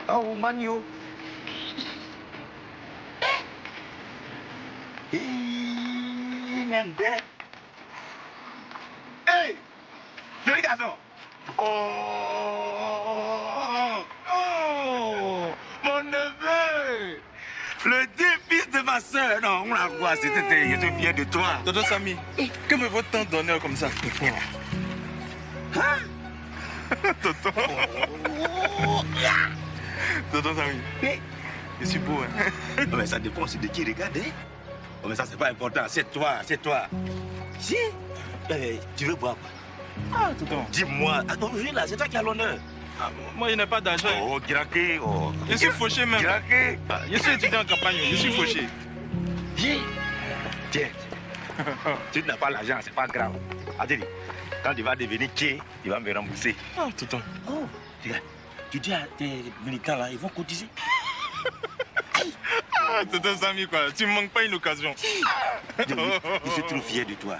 Oh, Manu. Hey! Joli garçon! Oh! Oh! Mon neveu! Le deux-fils de ma soeur! Non, on l'a quoi? Je suis fier de toi. Tonton Samy, que me vaut tant d'honneur comme ça? Hein? Tonton. Tonton Samy, je suis beau, hein? Non, mais ça dépend aussi de qui regarde, hein? Oh, mais ça, c'est pas important. C'est toi, c'est toi. Si? Tu veux boire quoi? Ah, tonton. Dis-moi. Attends, viens là, c'est toi qui as l'honneur. Ah, moi, je n'ai pas d'argent. Oh, Graké, oh. Je suis fauché même. Graké. Ah, je suis étudiant en campagne, je suis fauché. Viens. Tiens. Tu n'as pas l'argent, c'est pas grave. Attends, quand tu vas devenir qui, il va me rembourser. Ah, tonton. Oh, regarde. Tu dis à tes militants là, ils vont cotiser. Ah, tonton Samy, quoi. Tu ne manques pas une occasion. Je suis trop fier de toi.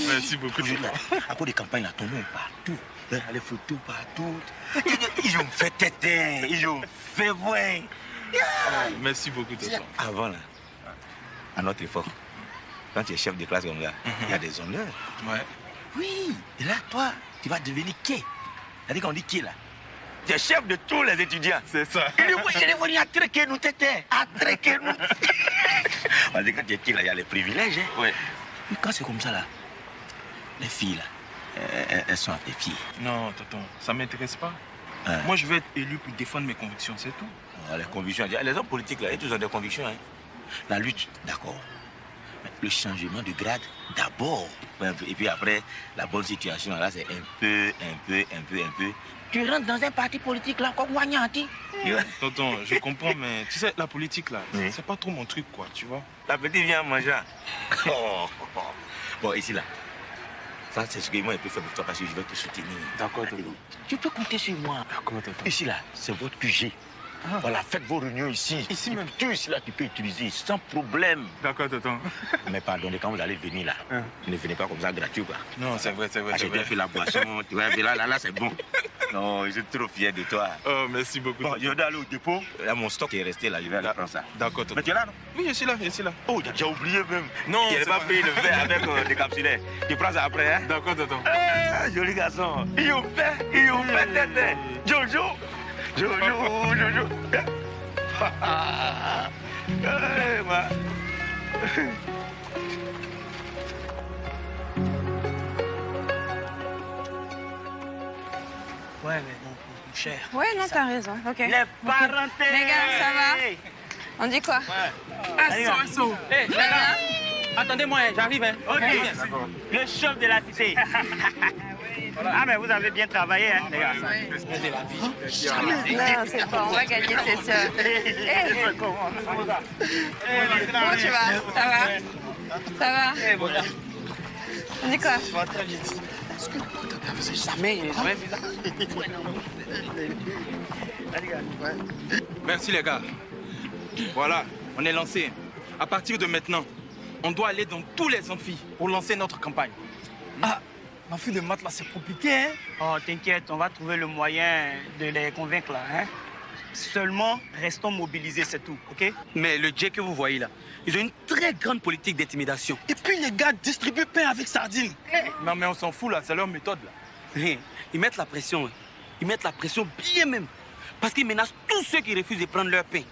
Merci beaucoup, tonton. Après les campagnes, là, ton nom partout. Les photos partout. Ils ont fait tête, ils ont fait voir. Merci beaucoup, tonton. Avant, là, à notre effort, quand tu es chef de classe comme là, il y a des honneurs. Ouais. Oui, et là, toi, tu vas devenir qui? C'est-à-dire qu'on dit qui, là? Tu es chef de tous les étudiants. C'est ça. Il est venu attraquer nous, tété. Attraquer nous. Parce que quand tu es qui, là, il y a les privilèges. Hein? Ouais. Mais quand c'est comme ça, là, les filles, là, elles sont à tes filles. Non, tonton, ça ne m'intéresse pas. Hein? Moi, je vais être élu pour défendre mes convictions, c'est tout. Les convictions, les hommes politiques, là, ils ont des convictions. Hein? La lutte, d'accord. Mais le changement de grade, d'abord. Et puis après, la bonne situation, là, c'est un peu. Tu rentres dans un parti politique, là, comme Wanyanti. Tonton, je comprends, mais tu sais, la politique, là, Oui. c'est pas trop mon truc, quoi, tu vois. La petite vient manger. Bon, ici, là. Ça, c'est ce que moi, je peux faire pour toi parce que je vais te soutenir. D'accord, tonton. Tu peux compter sur moi. D'accord, tonton. Ici, là, c'est votre QG. Ah. Voilà, faites vos réunions ici. Ici même. Tout ici, là, tu peux utiliser sans problème. D'accord, tonton. Mais pardonnez, quand vous allez venir, là, Hein. ne venez pas comme ça gratuit, quoi. Non, c'est vrai, c'est vrai, Ah, c'est j'ai bien vrai. fait la boisson, tu vois, là, c'est bon. Non, je suis trop fier de toi. Oh, merci beaucoup. Bon, tonton. je vais aller au dépôt. Là, mon stock est resté là, je vais aller prendre ça. D'accord, tonton. Mais tu es là, non? Oui, je suis là, je suis là. Oh, j'ai oublié même. Non, Tu n'avais c'est pas pas- payé le verre avec des capsulaires. Tu prends ça après, hein? D'accord, tonton. Ah, joli garçon. Ils ont fait tête. Jojo. Eh, moi. Ouais, mais mon cher. Ouais, non, t'as raison. Ok. Les parentés. Les gars, ça va? On dit quoi? Assaut. Hé, Ça va? attendez-moi, j'arrive. Hein. Ok, le chef de la cité. Ah, mais vous avez bien travaillé, hein, les gars. Non, c'est pas. On va gagner, c'est sûr. Hey, comment tu vas? Ça va? Ça va? On dit quoi? Jamais vu ça. Merci, les gars. Voilà, on est lancé. À partir de maintenant, on doit aller dans tous les amphis pour lancer notre campagne. Ah, ma fille de maths là, c'est compliqué, hein? Oh, t'inquiète, on va trouver le moyen de les convaincre, là, hein. Seulement, restons mobilisés, c'est tout, ok? Mais le Dieu que vous voyez là, ils ont une très grande politique d'intimidation. Et puis les gars distribuent pain avec sardines. Non, mais on s'en fout, là. C'est leur méthode, là. Ils mettent la pression, hein. Ils mettent la pression bien même. Parce qu'ils menacent tous ceux qui refusent de prendre leur pain.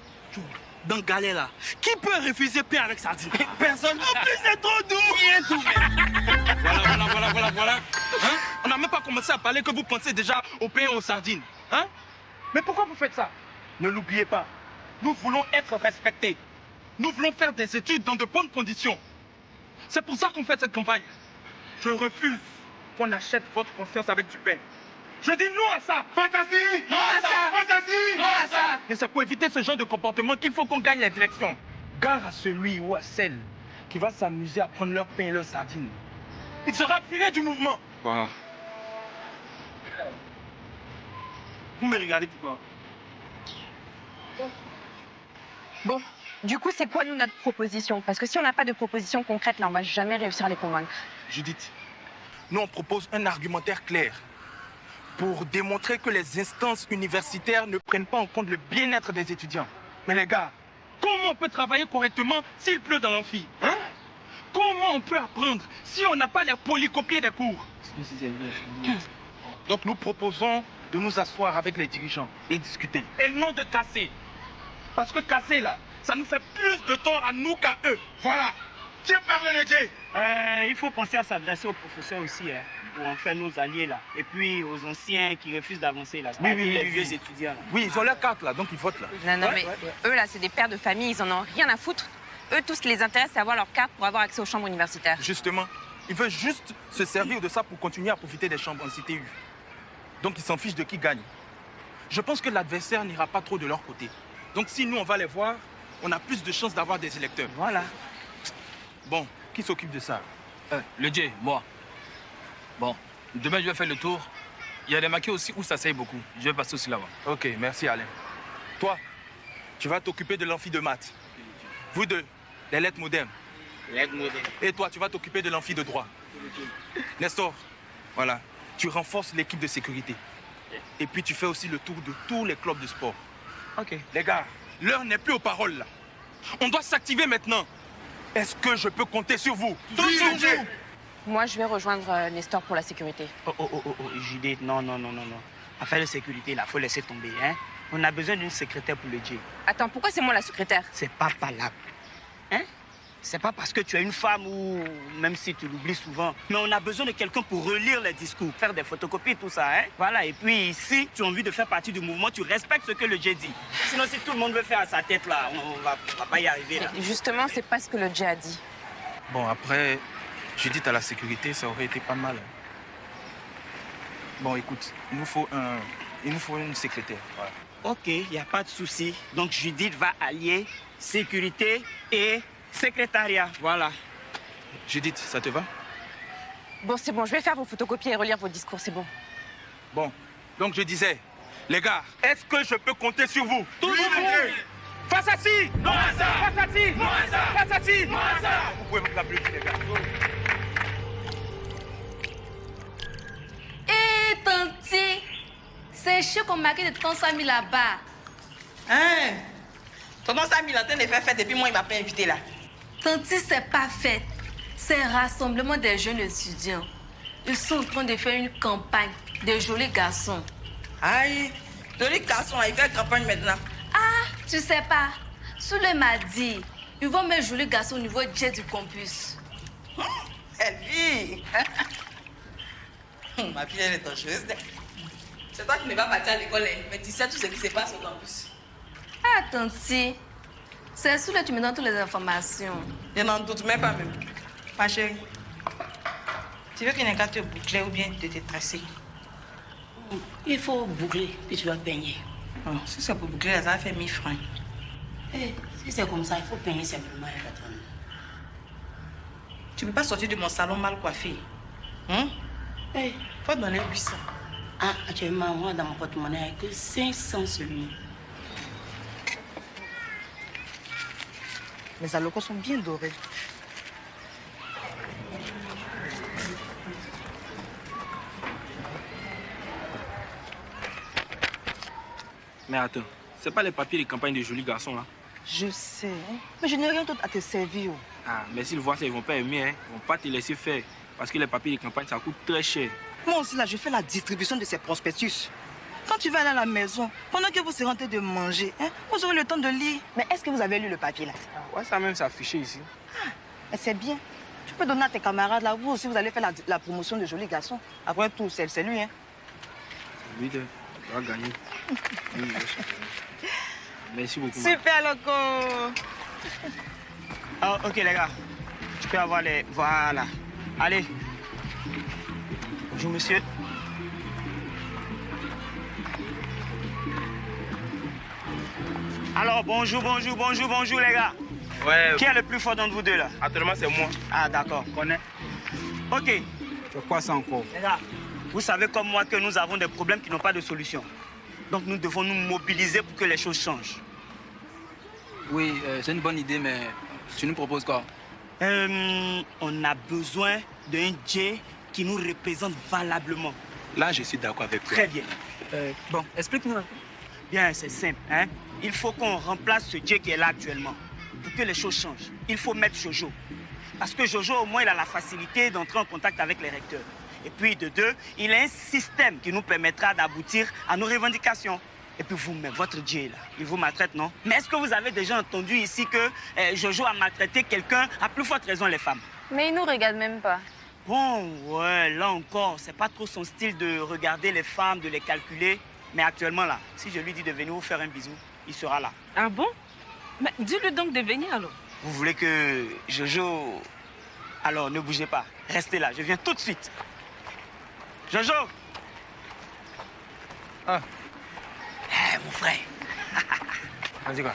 Dans le galet là, qui peut refuser pain avec sardines? Personne. En plus, c'est trop doux. Voilà. Hein? On n'a même pas commencé à parler que vous pensez déjà au pain et aux sardines. Hein? Mais pourquoi vous faites ça? Ne l'oubliez pas. Nous voulons être respectés. Nous voulons faire des études dans de bonnes conditions. C'est pour ça qu'on fait cette campagne. Je refuse qu'on achète votre confiance avec du pain. Je dis non à ça. Fantastique! Non à ça! Fantastique! Non à ça! Et c'est pour éviter ce genre de comportement qu'il faut qu'on gagne les élections. Gare à celui ou à celle qui va s'amuser à prendre leur pain et leurs sardines. Il sera viré du mouvement. Wow. Vous me regardez pourquoi? Bon, Du coup, c'est quoi, nous, notre proposition? Parce que si on n'a pas de proposition concrète, là, on va jamais réussir à les convaincre. Judith, nous on propose un argumentaire clair pour démontrer que les instances universitaires ne prennent pas en compte le bien-être des étudiants. Mais les gars, comment on peut travailler correctement s'il pleut dans l'amphi, hein? Comment on peut apprendre si on n'a pas les polycopiés des cours? Donc nous proposons de nous asseoir avec les dirigeants et discuter. Et non de casser. Parce que casser là, ça nous fait plus de tort à nous qu'à eux. Voilà. Tiens, parle le J. Il faut penser à s'adresser aux professeurs aussi, hein, pour en faire nos alliés là. Et puis aux anciens qui refusent d'avancer là. Oui, les vieux étudiants là. Oui, ils ont leur carte là, donc ils votent là. Non, mais eux, là, c'est des pères de famille, ils en ont rien à foutre. Eux, tout ce qui les intéresse, c'est avoir leur carte pour avoir accès aux chambres universitaires. Justement, ils veulent juste se servir de ça pour continuer à profiter des chambres en CTU. Donc ils s'en fichent de qui gagne. Je pense que l'adversaire n'ira pas trop de leur côté. Donc si nous, on va les voir, on a plus de chances d'avoir des électeurs. Voilà. Bon, qui s'occupe de ça? Le J, moi. Bon, demain je vais faire le tour. Il y a des maquets aussi où ça s'aille beaucoup. Je vais passer aussi là-bas. Ok, merci Alain. Toi, tu vas t'occuper de l'amphi de maths. Vous deux, les lettres modernes. Et toi, tu vas t'occuper de l'amphi de droit. Nestor, voilà, tu renforces l'équipe de sécurité. Et puis tu fais aussi le tour de tous les clubs de sport. Ok. Les gars, l'heure n'est plus aux paroles là. On doit s'activer maintenant. Est-ce que je peux compter sur vous? Toujours. Moi, je vais rejoindre Nestor pour la sécurité. Oh, Judith, non. Affaire de sécurité, là, faut laisser tomber, hein. On a besoin d'une secrétaire pour le J. Attends, pourquoi c'est moi la secrétaire? C'est pas valable. Hein? C'est pas parce que tu es une femme ou même si tu l'oublies souvent. Mais on a besoin de quelqu'un pour relire les discours, faire des photocopies, tout ça, hein? Voilà, et puis ici, tu as envie de faire partie du mouvement, tu respectes ce que le J dit. Sinon, si tout le monde veut faire à sa tête, là, on va pas y arriver, là. Justement, c'est pas ce que le J a dit. Bon, après, Judith à la sécurité, ça aurait été pas mal. Bon, écoute, il nous faut une secrétaire. Voilà. Ok, il n'y a pas de souci. Donc Judith va allier sécurité et secrétariat. Voilà. Judith, ça te va? Bon, c'est bon, je vais faire vos photocopies et relire vos discours, c'est bon. Bon, donc je disais, les gars, est-ce que je peux compter sur vous? Toujours. Face à ci! Non à ça! Face à ci! Non à ça! Face à ci! Non à ça! Vous pouvez me l'applaudir, les gars. Hé, Tanti, c'est chaud qu'on marque de ton Samy là-bas. Hein? Tonton Samy, il est en train de faire fête et puis moi, il m'a pas invité là. Tanti, c'est pas fête. C'est un rassemblement des jeunes étudiants. Ils sont en train de faire une campagne de jolis garçons. Aïe, joli garçon, là, il fait campagne maintenant. Ah, tu sais pas. Soule m'a dit, ils vont mettre jolis garçons au niveau jet du campus. Elle vit. Ma fille, elle est dangereuse. C'est toi qui ne vas pas partir à l'école, hein, mais tu sais tout ce qui se passe au campus. Ah, Tanti, c'est Soule tu me donnes toutes les informations. Je n'en doute même pas même. Ma chérie, tu veux qu'une écart te boucler ou bien de te tracer? Il faut boucler, puis tu vas peigner. Oh, si c'est pour boucler, ça va faire 1000 francs. Eh, si c'est comme ça, il faut peigner simplement les patronnes. Tu ne peux pas sortir de mon salon mal coiffé. Hein? Eh, Faut donner 800. ah, actuellement, moi, dans mon porte-monnaie, il n'y a que 500 seulement. Mes alocos sont bien dorés. Mais attends, c'est pas les papiers de campagne de jolis garçons là? Je sais, hein? Mais je n'ai rien d'autre à te servir. Ah, mais s'ils voient ça, ils vont pas aimer, hein. Ils vont pas te laisser faire. Parce que les papiers de campagne, ça coûte très cher. Moi aussi, là, je fais la distribution de ces prospectus. Quand tu vas aller à la maison, pendant que vous serez en train de manger, hein, vous aurez le temps de lire. Mais est-ce que vous avez lu le papier, là? Ouais, ça même, c'est affiché ici. Mais c'est bien. Tu peux donner à tes camarades, là. Vous aussi, vous allez faire la promotion de jolis garçons. Après tout, c'est lui, hein. Oui, tu vas gagner. Oui, merci beaucoup. Super, loco. Ah, ok, les gars. Tu peux avoir les... Voilà. Allez. Bonjour, monsieur. Alors, bonjour, les gars. Ouais, Qui est le plus fort d'entre vous deux, là? actuellement, c'est moi. Ah, d'accord, connais. Ok. C'est quoi ça encore? Les gars, vous savez comme moi que nous avons des problèmes qui n'ont pas de solution. Donc nous devons nous mobiliser pour que les choses changent. Oui, c'est une bonne idée, mais tu nous proposes quoi? On a besoin d'un J qui nous représente valablement. Là, je suis d'accord avec toi. Très bien. Bon, explique-nous un peu. Bien, c'est simple. Hein? Il faut qu'on remplace ce J qui est là actuellement. Pour que les choses changent, il faut mettre Jojo. Parce que Jojo, au moins, il a la facilité d'entrer en contact avec les recteurs. Et puis, de deux, il a un système qui nous permettra d'aboutir à nos revendications. Et puis vous-même, votre J là, il vous maltraite, non? Mais est-ce que vous avez déjà entendu ici que Jojo a maltraité quelqu'un, à plus forte raison les femmes? Mais il nous regarde même pas. Bon, ouais, là encore, c'est pas trop son style de regarder les femmes, de les calculer. Mais actuellement là, si je lui dis de venir vous faire un bisou, il sera là. Ah bon? Mais dis-lui donc de venir alors. Vous voulez que Jojo... Alors, ne bougez pas. Restez là, je viens tout de suite. Jojo! Ah. Mon frère. Vas-y quoi?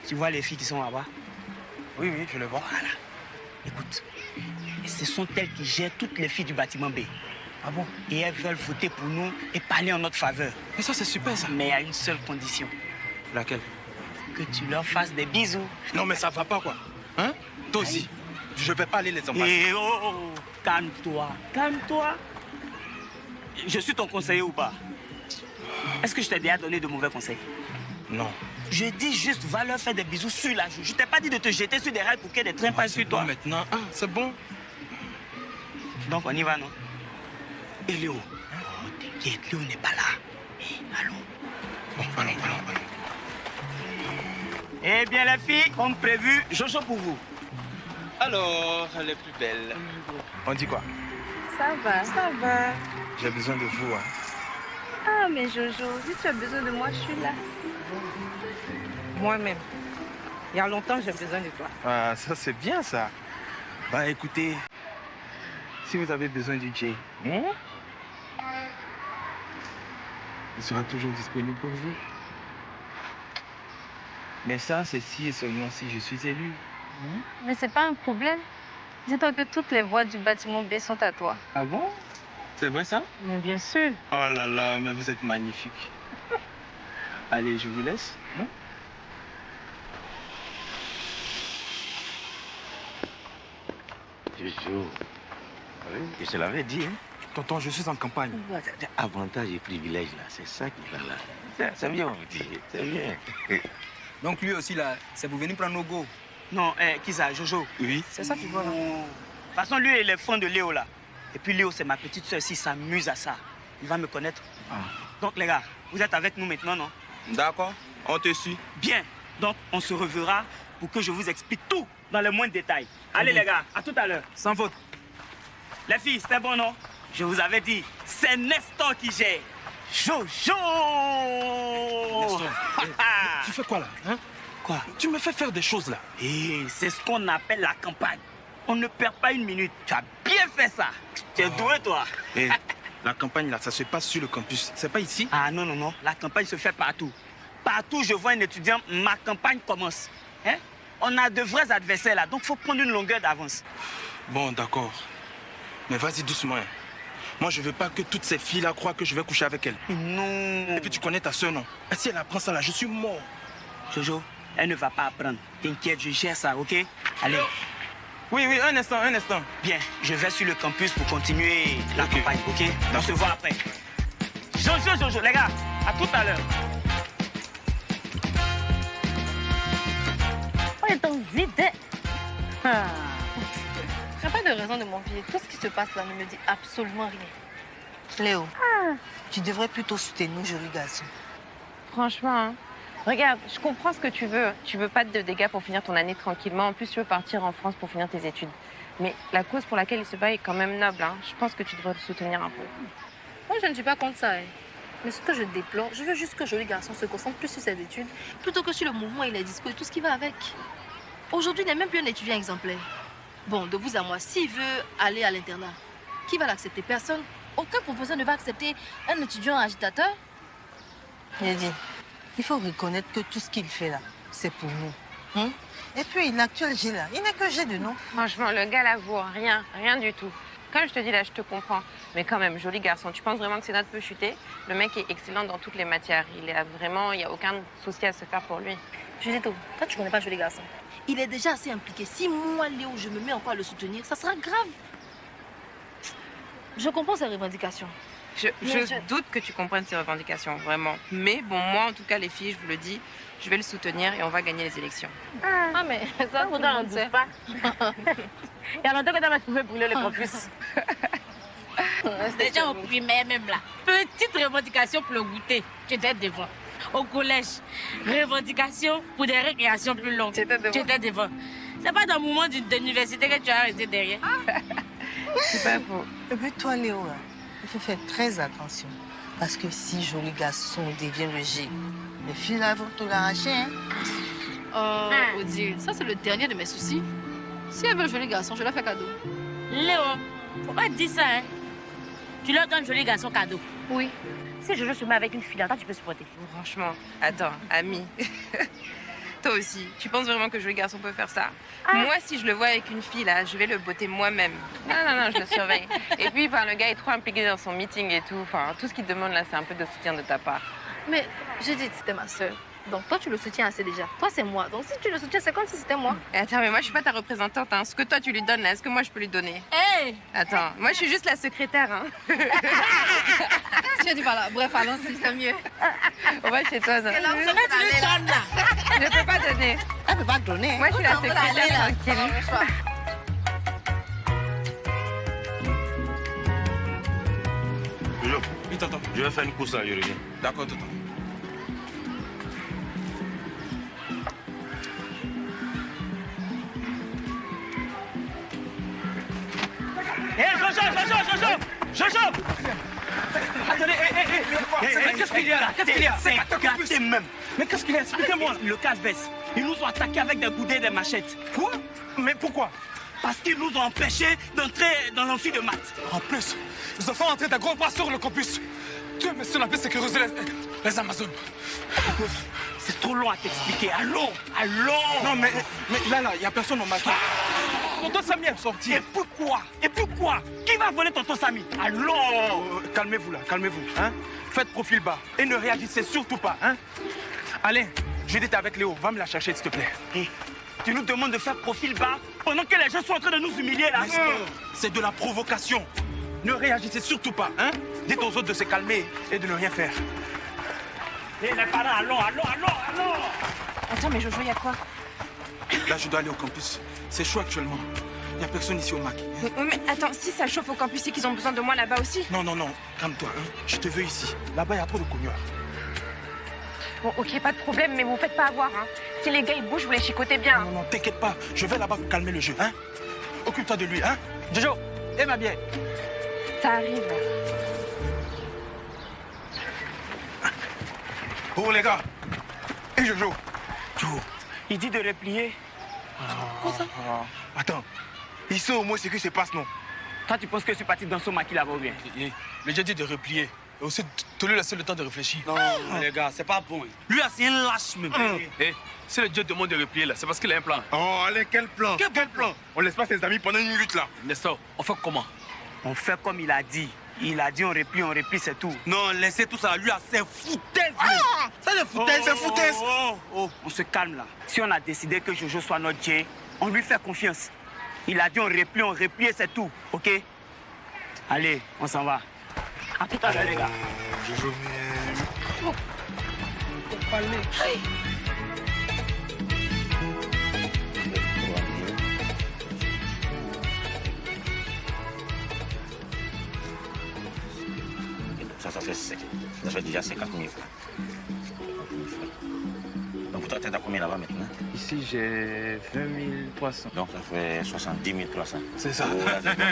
Tu vois les filles qui sont là-bas? Oui, je le vois. Voilà. Écoute, ce sont elles qui gèrent toutes les filles du bâtiment B. Ah bon? Et elles veulent voter pour nous et parler en notre faveur. Mais ça, c'est super ça. Mais à une seule condition. Laquelle? Que tu leur fasses des bisous. Non, mais ça va pas quoi. Hein? Toi aussi. Je vais pas aller les embrasser. Et oh, calme-toi, calme-toi. Je suis ton conseiller ou pas? Est-ce que je t'ai déjà donné de mauvais conseils? Non. Je dis juste, va leur faire des bisous sur la joue. Je t'ai pas dit de te jeter sur des rails pour qu'il y ait des trains passent sur toi. Maintenant, c'est bon. Donc on y va, non? Et Léo? Oh, t'inquiète, Léo n'est pas là. Allons. Bon, allons. Eh bien les filles, comme prévu, Jojo pour vous. Alors, les plus belles. On dit quoi? Ça va. Ça va. J'ai besoin de vous. Hein. Ah, mais Jojo, si tu as besoin de moi, je suis là. Moi-même. Il y a longtemps, j'ai besoin de toi. Ah, ça c'est bien ça. Bah écoutez, si vous avez besoin du J, il sera toujours disponible pour vous. Mais ça, c'est si et seulement si je suis élu. Mais c'est pas un problème. Dis-toi que toutes les voies du bâtiment B sont à toi. Ah bon? C'est vrai ça? Mais bien sûr. Oh là là, mais vous êtes magnifique. Allez, je vous laisse. Jojo, oui, je te l'avais dit, hein. Tonton, je suis en campagne. Avantage et privilège là, c'est ça qui va là. C'est bien, on dit, c'est bien. Donc lui aussi, là, c'est pour venir prendre nos go. Non, qui ça, Jojo? Oui. C'est ça qu'il voit là. De toute façon, lui, il est fan de Léo là. Et puis Léo, c'est ma petite soeur, s'il s'amuse à ça, il va me connaître. Donc les gars, vous êtes avec nous maintenant, non? D'accord, on te suit. Bien. Donc on se reverra pour que je vous explique tout dans le moindre détail. Allez les gars, à tout à l'heure. Sans faute. Les filles, c'était bon, non? Je vous avais dit, c'est Nestor qui gère. Jojo! Tu fais quoi là, hein? Quoi? Tu me fais faire des choses là. C'est ce qu'on appelle la campagne. On ne perd pas une minute. Tu as bien fait ça. Tu es doué, toi. La campagne là, ça se passe sur le campus. C'est pas ici? Ah non. La campagne se fait partout. Partout où je vois un étudiant, ma campagne commence. Hein? On a de vrais adversaires là, donc il faut prendre une longueur d'avance. Bon, d'accord. Mais vas-y doucement. Hein. Moi, je veux pas que toutes ces filles-là croient que je vais coucher avec elles. Non. Et puis tu connais ta soeur, non? Et si elle apprend ça là, je suis mort. Jojo, elle ne va pas apprendre. T'inquiète, je gère ça, ok? Allez. Oui, un instant. Bien, je vais sur le campus pour continuer la campagne, ok? On se voit après. Jojo, les gars, à tout à l'heure. Oh, il est en vide. Il n'y a pas de raison de m'envier. Tout ce qui se passe là ne me dit absolument rien. Léo, tu devrais plutôt soutenir nos jolis garçons. Franchement, hein. Regarde, je comprends ce que tu veux. Tu veux pas de dégâts pour finir ton année tranquillement. En plus, tu veux partir en France pour finir tes études. Mais la cause pour laquelle il se bat est quand même noble. Hein. Je pense que tu devrais te soutenir un peu. Moi, je ne suis pas contre ça. Hein. Mais ce que je déplore, je veux juste que Joli Garçon se concentre plus sur ses études plutôt que sur le mouvement et les discours et tout ce qui va avec. Aujourd'hui, il n'est même plus un étudiant exemplaire. Bon, de vous à moi, s'il veut aller à l'internat, qui va l'accepter? Personne. Aucun professeur ne va accepter un étudiant agitateur. Yedi, il faut reconnaître que tout ce qu'il fait là, c'est pour nous. Et puis, l'actuel G là, il n'est que G de nous. Franchement, le gars là vaut rien du tout. Comme je te dis là, je te comprends. Mais quand même, joli garçon. Tu penses vraiment que ses notes peuvent chuter? Le mec est excellent dans toutes les matières. Il n'y a aucun souci à se faire pour lui. Judito, toi tu connais pas joli garçon. Il est déjà assez impliqué. Si moi, Léo, je me mets encore à le soutenir, ça sera grave. Je comprends ses revendications. Je doute que tu comprennes ses revendications, vraiment. Mais bon, moi, en tout cas, les filles, je vous le dis, je vais le soutenir et on va gagner les élections. Ah, mais ça, Vous n'en doute pas. Il y a longtemps que tu m'as trouvé brûler le campus. Déjà au primaire même là. Petite revendication pour le goûter. Tu étais devant. Au collège, revendication pour des récréations plus longues. Tu étais devant. C'est pas dans le moment d'université que tu as resté derrière. C'est pas faux. Et puis toi, Léo, il faut faire très attention. Parce que si joli garçon devient le G, les filles là vont te l'arracher. Hein? Odile, ça c'est le dernier de mes soucis. Si elle veut un joli garçon, je la fais cadeau. Léo, faut pas dire ça, hein. Tu leur donnes joli garçon cadeau. Oui. Si je se mets avec une fille là, toi tu peux supporter. Franchement, attends, ami. Toi aussi, tu penses vraiment que joli garçon peut faire ça? Moi, si je le vois avec une fille, là, je vais le botter moi-même. Non, je le surveille. Et puis, le gars est trop impliqué dans son meeting et tout. Enfin, tout ce qu'il te demande, là, c'est un peu de soutien de ta part. Mais j'ai dit que c'était ma soeur. Donc toi, tu le soutiens assez déjà. Toi, c'est moi. Donc si tu le soutiens, c'est comme si c'était moi. Attends, mais moi, je suis pas ta représentante. Hein. Ce que toi, tu lui donnes, là, est-ce que moi, je peux lui donner? Hey! Attends, moi, je suis juste la secrétaire. Hein. Tu as dit voilà. Bref, allons-y, c'est mieux. On va chez toi, ça. C'est là où tu lui donnes là. Je ne peux pas donner. Elle ne peut pas donner. Moi, je suis la secrétaire tranquille. Jojo, Oui, tonton. je vais faire une course là, je reviens. D'accord, tonton. Jojo! Attendez, qu'est-ce qu'il y a là? Qu'est-ce qu'il y a? C'est gâté même. Mais qu'est-ce qu'il y a? Expliquez-moi. Le casse-veste. Ils nous ont attaqués avec des boudins et des machettes. Quoi? Mais pourquoi? Parce qu'ils nous ont empêchés d'entrer dans l'amphi de maths. En plus, ils ont fait entrer des gros bras sur le campus. Dieu merci, on a pu sécuriser les Amazones. C'est trop long à t'expliquer. Allons! Non, mais là, il n'y a personne au maquis. Tonton Samy est sorti. Et pourquoi? Qui va voler tonton Samy? Allons! Calmez-vous là, calmez-vous. Hein? Faites profil bas et ne réagissez surtout pas. Hein? Alain, Judith est avec Léo. Va me la chercher, s'il te plaît. Hey, tu nous demandes de faire profil bas pendant que les gens sont en train de nous humilier là. C'est de la provocation. Ne réagissez surtout pas. Hein? Dites aux autres de se calmer et de ne rien faire. Et les parents, allons! Attends, mais Jojo, il y a quoi? Là, je dois aller au campus. C'est chaud actuellement. Il n'y a personne ici au MAC. Mais attends, si ça chauffe au campus, c'est qu'ils ont besoin de moi là-bas aussi. Non, calme-toi. Hein? Je te veux ici. Là-bas, il y a trop de cogneurs. Bon, ok, pas de problème, mais vous faites pas avoir. Hein. Si les gars ils bougent, vous les chicotez bien. Non, t'inquiète pas. Je vais là-bas pour calmer le jeu. Hein? Occupe-toi de lui. Hein? Jojo, et ma bière. Ça arrive. Oh, les gars. Et Jojo. Il dit de replier. Quoi ça? Attends. Ici, au moins, c'est que se passe, non? Toi, tu penses que je suis parti dans ce maquis là-bas ou bien? Le j'ai dit de replier. Et aussi, de lui laisser le temps de réfléchir. Non, les gars, c'est pas bon. Lui, c'est un lâche même. Si le Dieu demande de replier là, c'est parce qu'il a un plan. Oh, allez, quel plan? Quel plan? On laisse pas ses amis pendant une lutte là. Nestor, on fait comment? On fait comme il a dit. Il a dit on replie, c'est tout. Non, laissez tout ça. Lui, c'est foutaise. Ça, c'est foutaise, c'est foutaise. On se calme là. Si on a décidé que Jojo soit notre Dieu, on lui fait confiance. Il a dit on replie, c'est tout. Ok? Allez, on s'en va. À tout à l'heure, les gars. Jojo, Ça fait déjà 50 000 francs. Donc toi, tu as combien là-bas maintenant? Ici, j'ai 20 300. Donc ça fait 70 300. C'est ça. Oh, là, c'est bon.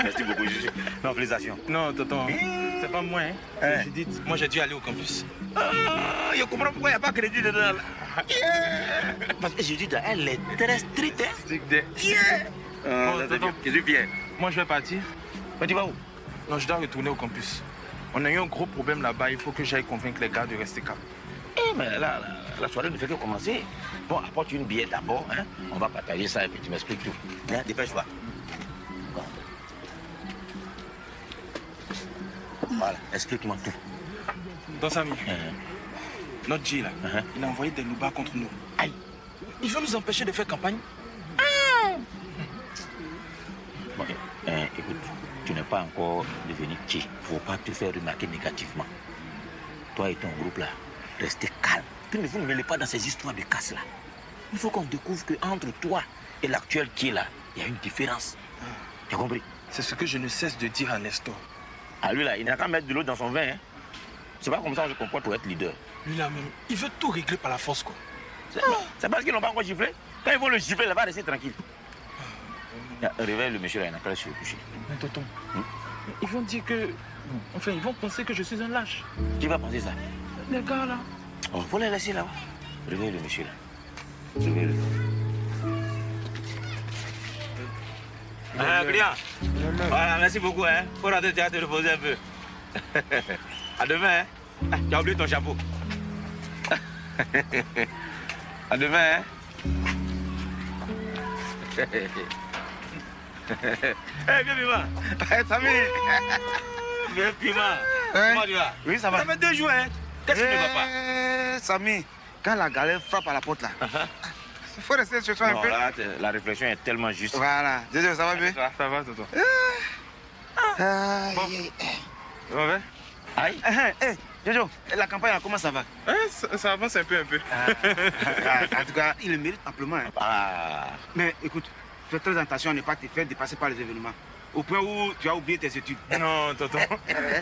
Merci beaucoup, Juju. Non, félicitations. Non, tonton, c'est pas moi. Hein. Judith, moi j'ai dû aller au campus. Je comprends pourquoi il n'y a pas de crédit dedans. Là. Parce que Judith, elle est très stricte. Je suis fier. Moi, je vais partir. Mais tu vas où? Non, je dois retourner au campus. On a eu un gros problème là-bas. Il faut que j'aille convaincre les gars de rester calmes. Mais là, la soirée ne fait que commencer. Bon, apporte une billet d'abord. Hein? On va partager ça et puis tu m'expliques tout. Hein? Dépêche-toi. Voilà, explique-moi tout. Dans Samy, notre G là, il a envoyé des loubas contre nous. Aïe! Il veut nous empêcher de faire campagne. Bon, écoute, tu n'es pas encore devenu qui. Il ne faut pas te faire remarquer négativement. Toi et ton groupe là, restez calme. Puis ne vous mêlez pas dans ces histoires de casse là. Il faut qu'on découvre qu'entre toi et l'actuel qui est là, il y a une différence. Tu as compris? C'est ce que je ne cesse de dire à Nestor. Ah lui là, il n'a qu'à mettre de l'eau dans son vin. Hein. C'est pas comme ça qu'on se comporte pour être leader. Lui là même, il veut tout régler par la force quoi. C'est parce qu'ils n'ont pas encore giflé. Quand ils vont le gifler, il va rester tranquille. Réveille le monsieur là, il n'a pas laissé le coucher. Mais tonton, ils vont dire que... Enfin, ils vont penser que je suis un lâche. Qui va penser ça? Les gars là. Oh, faut les laisser là-bas. Réveille le monsieur là. Réveille-le. Client. Voilà, merci beaucoup. Hein. Faut rentrer, tu vas te reposer un peu. À demain. Hein. Ah, tu as oublié ton chapeau. À demain. Hein. Viens, Piment. Samy. Viens, Piment. Comment tu vas? Oui, ça va. Ça fait 2 jours, hein. Qu'est-ce qui ne va pas? Samy, quand la galère frappe à la porte là, il faut rester chez soi un peu. Là, la réflexion est tellement juste. Voilà. Désolé, ça va bien? Ça va, tonton. Bon. On va? Aïe. Jojo, la campagne, comment ça va? Ça avance un peu. En tout cas, il le mérite amplement. Hein. Mais écoute, fais très attention à ne pas te faire dépasser par les événements. Au point où tu as oublié tes études. Non, tonton,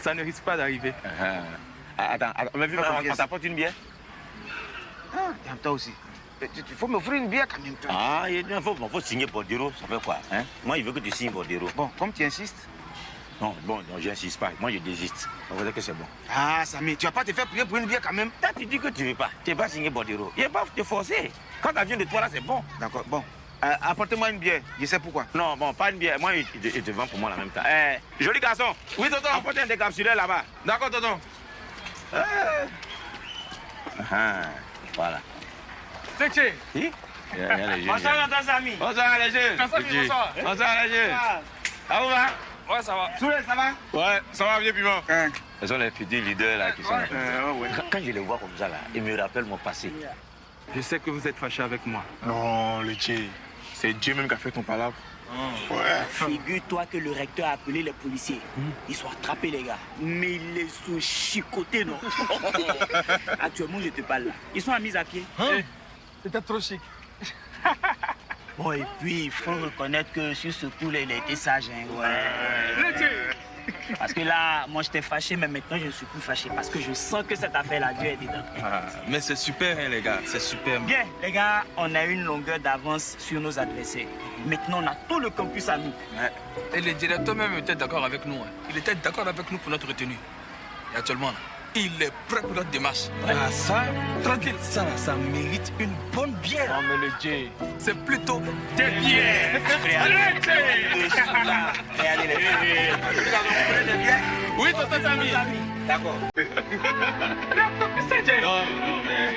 ça ne risque pas d'arriver. Attends, on t'apporte une bière? Toi aussi. Il faut m'offrir une bière quand même. Toi. Ah, il faut signer Bordero, ça fait quoi hein? Moi, il veut que tu signes Bordero. Bon, comme tu insistes. Non, j'insiste pas. Moi, je désiste. On va dire que c'est bon. Ah, Samy, tu vas pas te faire prier pour une bière quand même? Toi, tu dis que tu veux pas. Tu n'es pas signé Bordero. Il ne va pas te forcer. Quand ça vient de toi, là, c'est bon. D'accord, bon. Apportez-moi une bière, je sais pourquoi. Non, bon, pas une bière. Moi, il te vend pour moi en même temps. Joli garçon. Oui, tonton. Apporte un décapsuleur là-bas. D'accord, tonton. Voilà. C'est qui? Si? Bonsoir, tonton Samy. Bonsoir, les jeunes. Bonsoir. Bonsoir, les jeunes. Ah, vous va? Ouais, ça va. Soulé, ça va? Ouais, ça va bien, Piment. Ce sont les futurs leaders là qui sont là. Quand je les vois comme ça là, ils me rappellent mon passé. Je sais que vous êtes fâché avec moi. Non, le Dieu. C'est Dieu même qui a fait ton palabre. Ouais. Figure-toi que le recteur a appelé les policiers. Ils sont attrapés, les gars. Mais ils les ont chicotés, non? Actuellement, je te parle là. Ils sont mis à pied. C'était trop chic. Bon, et puis, il faut reconnaître que sur ce coup-là, il a été sage. Hein. Ouais. Parce que là, moi, j'étais fâché, mais maintenant, je ne suis plus fâché. Parce que je sens que cette affaire-là, Dieu est dedans. Mais c'est super, hein, les gars. C'est super. Bien, les gars, on a une longueur d'avance sur nos adversaires. Maintenant, on a tout le campus à nous. Ouais. Et le directeur même était d'accord avec nous. Hein. Il était d'accord avec nous pour notre retenue. Et actuellement, là, il est prêt pour notre démarche. Ah, ça, tranquille, ça mérite une bonne bière. Non, mais le Dieu, c'est plutôt des bières. Oui, tonton Samy. D'accord. Non, mais...